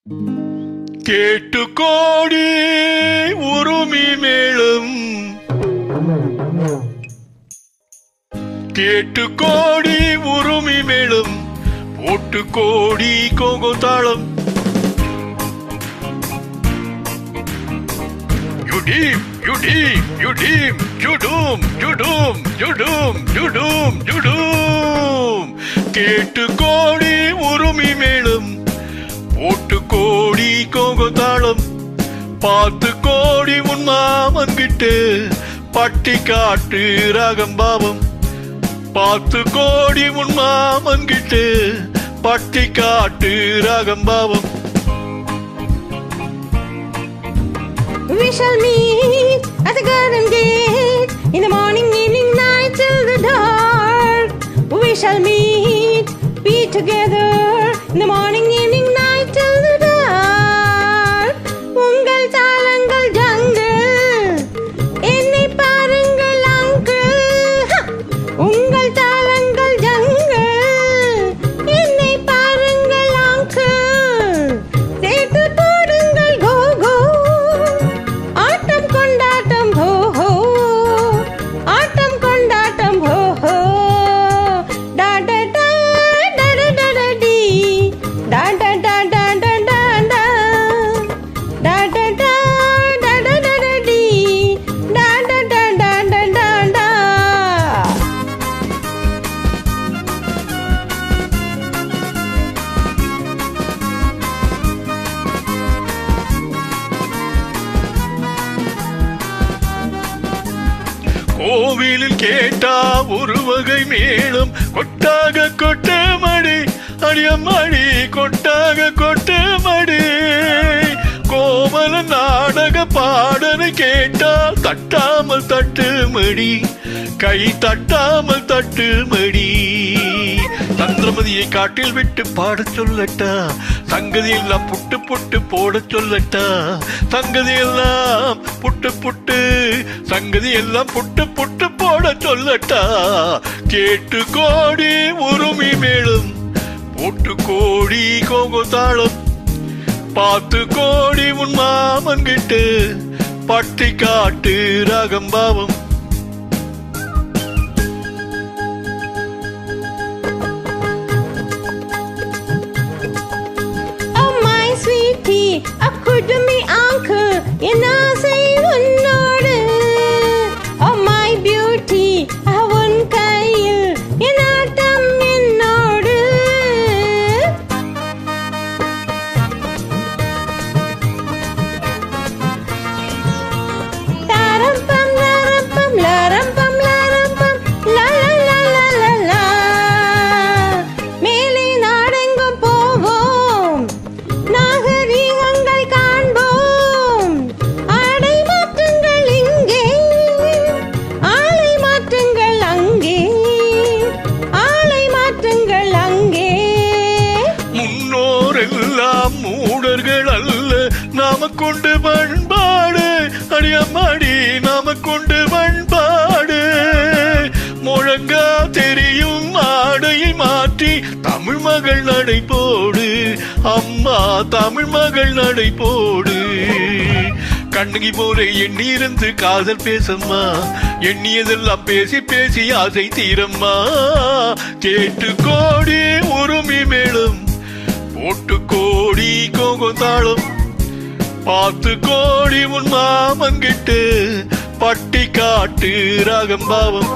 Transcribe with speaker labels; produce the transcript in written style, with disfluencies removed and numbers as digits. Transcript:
Speaker 1: கேட்டு கோடி உருமி மேளம், கேட்டு கோடி உருமி மேளம், போட்டு கோடி கோகோதாளம். Judim, Judim, Judim, Judum, Judum, Judum, Judum, Judum. கேட்டு கோடி உருமி மேளம், போட்டு கோடி கோகோதாளம். பார்த்து கோடி உன் மாமன் கிட்டு பட்டி காட்டு ராகம் பாவம். பார்த்து கோடி உன் மாமன் கிட்டு பட்டி காட்டு ராகம் பாவம்.
Speaker 2: We shall meet at the garden gate in the morning, evening, night till the dark. We shall meet, be together in the morning, evening, night till the dark. உங்கள் தாளங்கள் ஜங்கிள், என்னை பாருங்கள் அங்கிள். உங்கள் தாளங்கள் ஜங்கிள், என்னை பாருங்கள் uncle. சேர்த்து போடுங்கள் கோ கோ, ஆட்டம் கொண்டாட்டம் ஹோ ஹோ, ஆட்டம் கொண்டாட்டம் ஹோ ஹோ. டா டா டா டா டா டா டா டி, டா டா டா டா டா டா டா, டா டா டா டா டா டா டா டி, டா டா டா டா டா டா டா.
Speaker 1: கோவிலில் கேட்டா ஒரு வகை மேளம், கொட்டாக கொட்ட மடி அடியம்மாடி, கொட்டாக கொட்ட மடி. கோமல நாடக பாடலை கேட்டால் தட்டாமல் தட்டு மடி, கை தட்டாமல் தட்டு மடி. சந்திரமதியை காட்டில் விட்டு பாடச் சொல்லட்டா, சங்கதி எல்லாம் புட்டு புட்டு போட சொல்லட்டா. சங்கதி எல்லாம் புட்டு புட்டு, சங்கதி எல்லாம் புட்டு புட்டு போட சொல்லட்டா. கேட்டு கோடி உருமி மேளம், போட்டு கோடி கோகோதாளம். பார்த்து கோடி உன் மாமன் கிட்டு பட்டி காட்டு ராகம் பாவம்.
Speaker 2: Oh my sweetie, அக்குடுமி uncle, என் ஆசை உன்னோடு. Oh my beauty, உன் கையில் என் ஆட்டம் என்னோடு. தாரம்பம் லாரம்பம் லாரம்பம் லாரம்பம் லா லா லா லா லா லா. மேலே நாடெங்கும் போவோம், நாகரீகங்கள் காண்போம். ஆடை மாற்றுங்கள் இங்கே, ஆளை மாற்றுங்கள் அங்கே, ஆளை மாற்றுங்கள் அங்கே.
Speaker 1: முன்னோர் எல்லாம் மூடர்கள் அல்ல, நாம கொண்டு பண்பாடு அடியம்மாடி, நாம கொண்டு பண்பாடு. முழங்கா தெரியும் ஆடையை மாற்றி தமிழ் மகள் நடை போடு, அம்மா தமிழ் மகள் நடை போடு. கண்ணகி போல எண்ணியிருந்து காதல் பேசம்மா, எண்ணியதெல்லாம் பேசி பேசி ஆசை தீரம்மா. கேட்டு கோடி உருமி மேளம், போட்டு கோடி கோகோதாளம். பார்த்து கோடி உன் மாமன் கிட்டு பட்டி காட்டு ராகம் பாவம்.